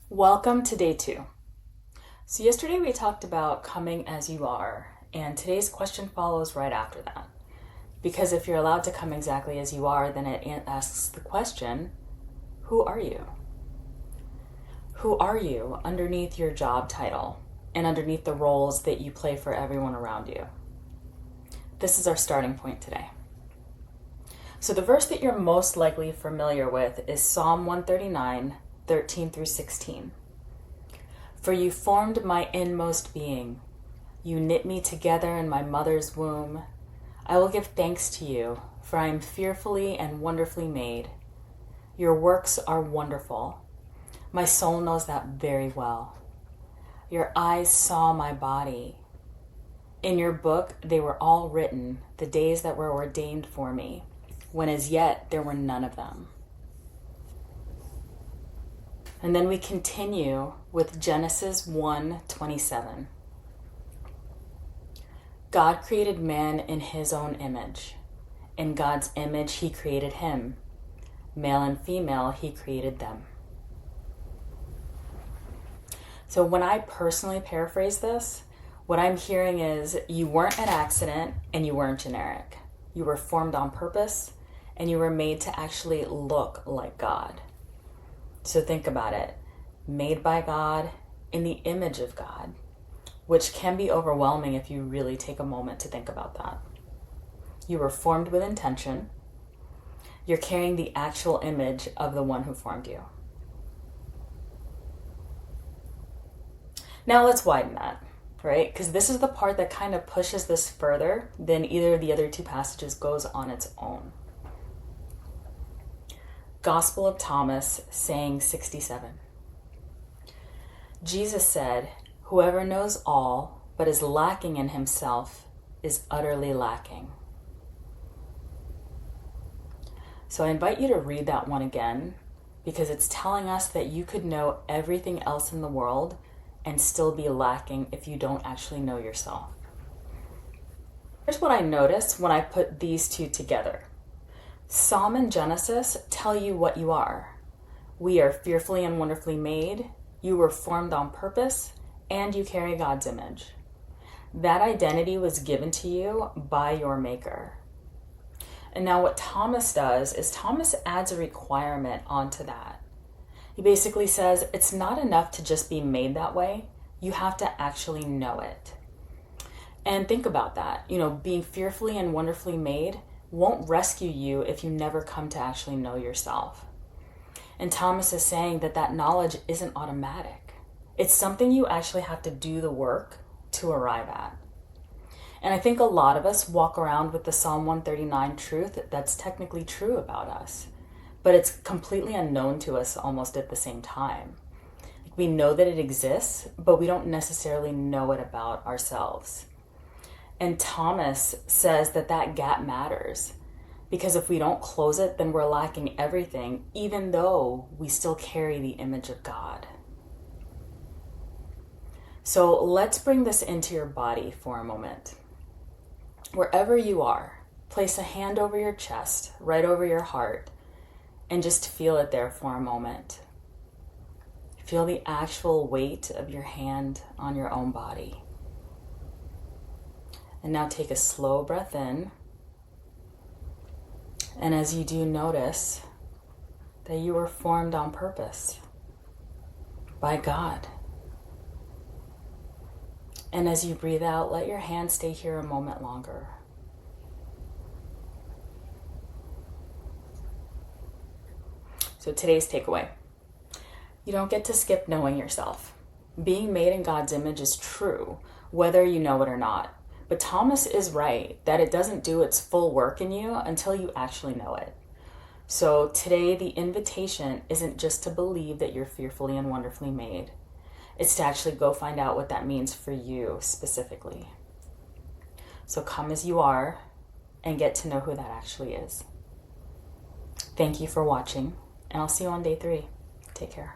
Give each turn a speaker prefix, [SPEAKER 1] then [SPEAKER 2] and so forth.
[SPEAKER 1] Welcome to day 2. So yesterday we talked about coming as you are, and today's question follows right after that. Because if you're allowed to come exactly as you are, then it asks the question, who are you? Who are you underneath your job title and underneath the roles that you play for everyone around you? This is our starting point today. So the verse that you're most likely familiar with is Psalm 139, 13 through 16. For you formed my inmost being. You knit me together in my mother's womb. I will give thanks to you, for I am fearfully and wonderfully made. Your works are wonderful. My soul knows that very well. Your eyes saw my body. In your book they were all written, the days that were ordained for me, when as yet there were none of them. And then we continue with Genesis 1:27. God created man in his own image. In God's image he created him. Male and female he created them. So when I personally paraphrase this, what I'm hearing is you weren't an accident and you weren't generic. You were formed on purpose and you were made to actually look like God. So think about it, made by God in the image of God, which can be overwhelming if you really take a moment to think about that. You were formed with intention. You're carrying the actual image of the one who formed you. Now let's widen that, right? Because this is the part that kind of pushes this further than either of the other two passages goes on its own. Gospel of Thomas, saying 67. Jesus said, whoever knows all but is lacking in himself is utterly lacking. So I invite you to read that one again, because it's telling us that you could know everything else in the world and still be lacking if you don't actually know yourself. Here's what I noticed when I put these two together. Psalm and Genesis tell you what you are. We are fearfully and wonderfully made. You were formed on purpose, and you carry God's image. That identity was given to you by your Maker. And now what Thomas does is Thomas adds a requirement onto that. He basically says it's not enough to just be made that way. You have to actually know it. And think about that. Being fearfully and wonderfully made won't rescue you if you never come to actually know yourself. And Thomas is saying that knowledge isn't automatic. It's something you actually have to do the work to arrive at. And I think a lot of us walk around with the Psalm 139 truth that's technically true about us, but it's completely unknown to us almost at the same time. We know that it exists, but we don't necessarily know it about ourselves. And Thomas says that gap matters, because if we don't close it, then we're lacking everything, even though we still carry the image of God. So let's bring this into your body for a moment. Wherever you are, place a hand over your chest, right over your heart, and just feel it there for a moment. Feel the actual weight of your hand on your own body. And now take a slow breath in. And as you do, notice that you were formed on purpose by God. And as you breathe out, let your hand stay here a moment longer. So today's takeaway. You don't get to skip knowing yourself. Being made in God's image is true, whether you know it or not. But Thomas is right that it doesn't do its full work in you until you actually know it. So today, the invitation isn't just to believe that you're fearfully and wonderfully made. It's to actually go find out what that means for you specifically. So come as you are and get to know who that actually is. Thank you for watching, and I'll see you on day 3. Take care.